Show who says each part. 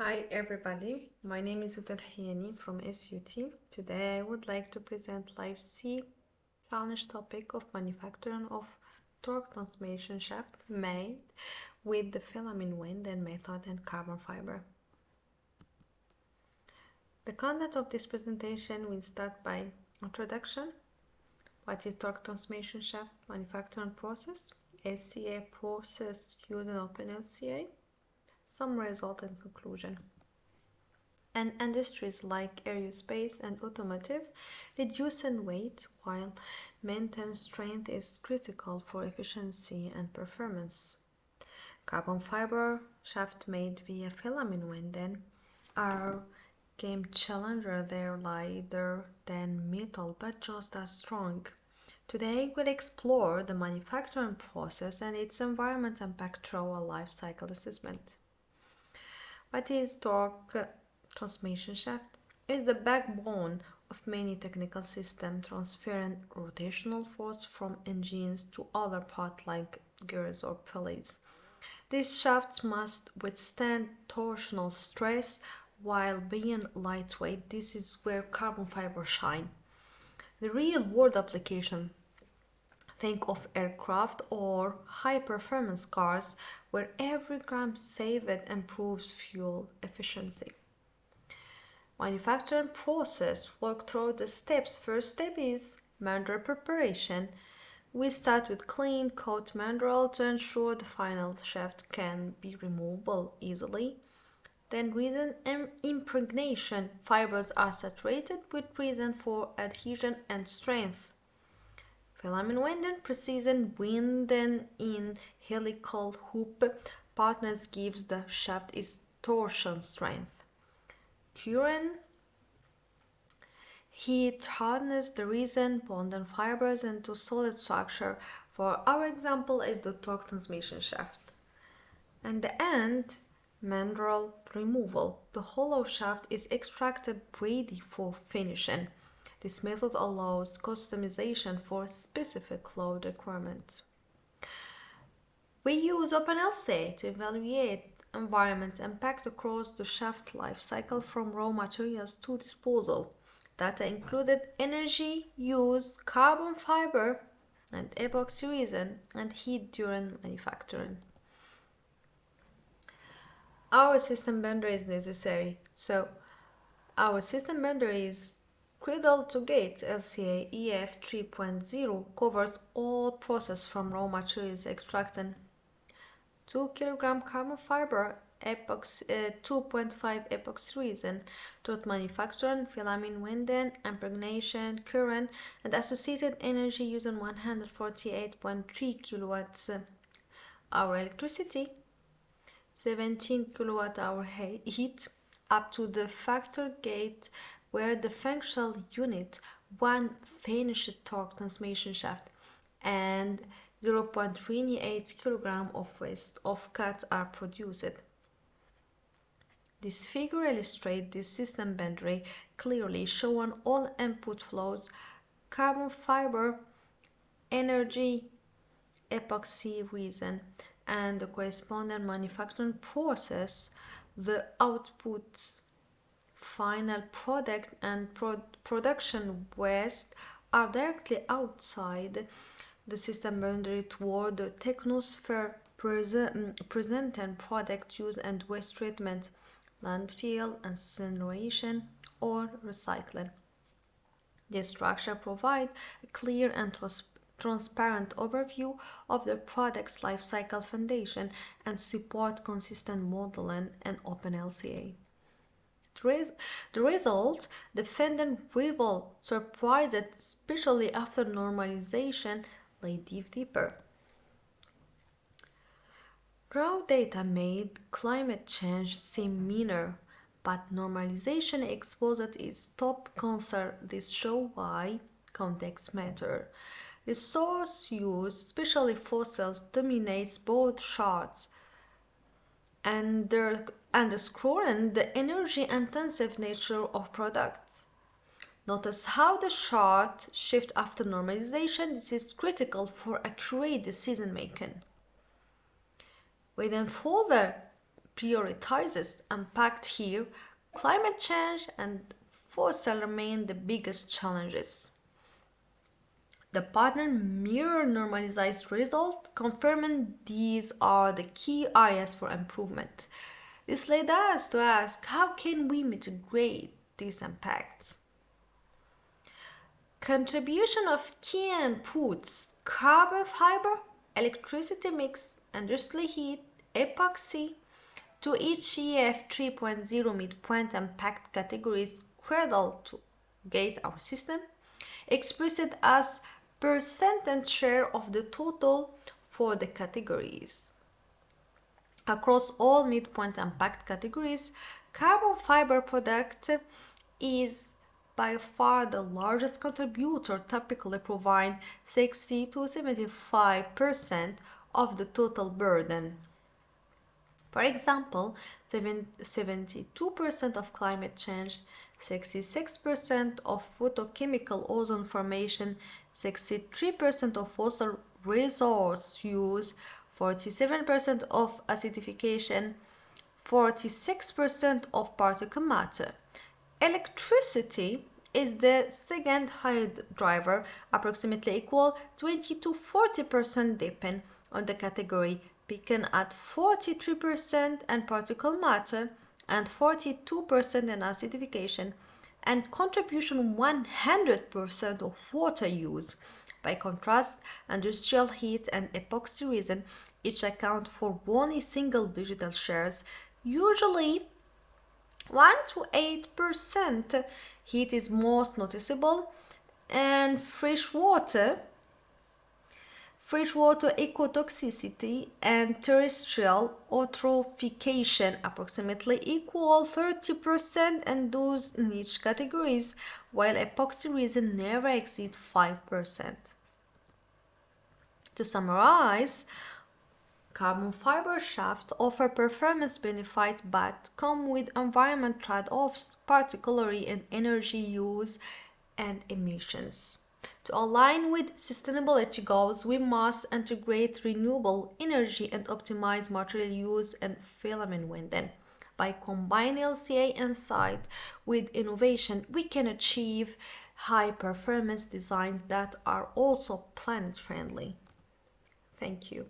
Speaker 1: Hi everybody, my name is Hyani from SUT. Today I would like to present live C challenge topic of manufacturing of torque transmission shaft made with the filament wind and method and carbon fiber. The content of this presentation will start by introduction, what is torque transmission shaft manufacturing process, LCA process using OpenLCA, some result and conclusion. And industries like aerospace and automotive reduce in weight while maintenance strength is critical for efficiency and performance. Carbon fiber shaft made via filament winding are game changer. They're lighter than metal but just as strong. Today we'll explore the manufacturing process and its environment impact through a life cycle assessment. What is torque transmission shaft? Is the backbone of many technical systems, transferring rotational force from engines to other parts like gears or pulleys. These shafts must withstand torsional stress while being lightweight. This is where carbon fiber shine. The real-world application. Think of aircraft or high-performance cars where every gram saved improves fuel efficiency. Manufacturing process. Walk through the steps. First step is mandrel preparation. We start with clean coat mandrel to ensure the final shaft can be removable easily. Then resin impregnation. Fibers are saturated with resin for adhesion and strength. Filament winding, precision winding in helical hoop patterns gives the shaft its torsion strength. Curing, heat hardens the resin bonding fibers into solid structure. For our example is the torque transmission shaft. And the end, mandrel removal. The hollow shaft is extracted ready for finishing. This method allows customization for specific load requirements. We use OpenLCA to evaluate environment impact across the shaft life cycle from raw materials to disposal. Data included energy use, carbon fiber, and epoxy resin, and heat during manufacturing. Our system boundary is necessary, so our system boundary is cradle to gate. LCA EF 3.0 covers all process from raw materials extracting 2 kg carbon fiber, 2.5 epoxy resin, torque manufacturing, filament winding, impregnation, current, and associated energy using 148.3 kilowatts hour electricity, 17 kilowatt hour heat, up to the factor gate where the functional unit, one finished torque transmission shaft, and 0.28 kg of waste of cut are produced. This figure illustrates this system boundary clearly, showing all input flows, carbon fiber, energy, epoxy resin, and the corresponding manufacturing process. The output, final product, and production waste are directly outside the system boundary toward the technosphere, presenting product use and waste treatment, landfill, incineration, or recycling. This structure provides a clear and transparent overview of the product's life cycle foundation and support consistent modeling and OpenLCA. The result, the fendant rebel surprised, especially after normalization, lay deeper. Raw data made climate change seem minor, but normalization exposed is top concern. This shows why context matter. Resource use, especially fossils, dominates both charts, underscoring the energy-intensive nature of products. Notice how the chart shifts after normalization. This is critical for accurate decision making. We then further prioritizes impact here, climate change and fossil remain the biggest challenges. The partner mirror normalized results, confirming these are the key areas for improvement. This led us to ask, how can we mitigate these impacts? Contribution of key inputs: carbon fiber, electricity mix, industrial heat, epoxy. To each EF 3.0 midpoint impact categories cradle to gate our system, expressed as percentage share of the total for the categories. Across all midpoint impact categories, carbon fiber product is by far the largest contributor, typically providing 60 to 75% of the total burden. For example, 72% of climate change, 66% of photochemical ozone formation, 63% of fossil resource use, 47% of acidification, 46% of particle matter. Electricity is the second highest driver, approximately equal 20 to 40% depend on the category, peaking at 43% and particle matter and 42% in acidification, and contribution 100% of water use. By contrast, industrial heat and epoxy resin each account for only single digital shares, usually 1 to 8%. Heat is most noticeable, and freshwater ecotoxicity and terrestrial eutrophication approximately equal 30% and those in each categories, while epoxy resin never exceeds 5%. To summarize, carbon fiber shafts offer performance benefits but come with environment trade-offs, particularly in energy use and emissions. To align with sustainability goals, we must integrate renewable energy and optimize material use and filament winding. By combining LCA insight with innovation, we can achieve high-performance designs that are also planet-friendly. Thank you.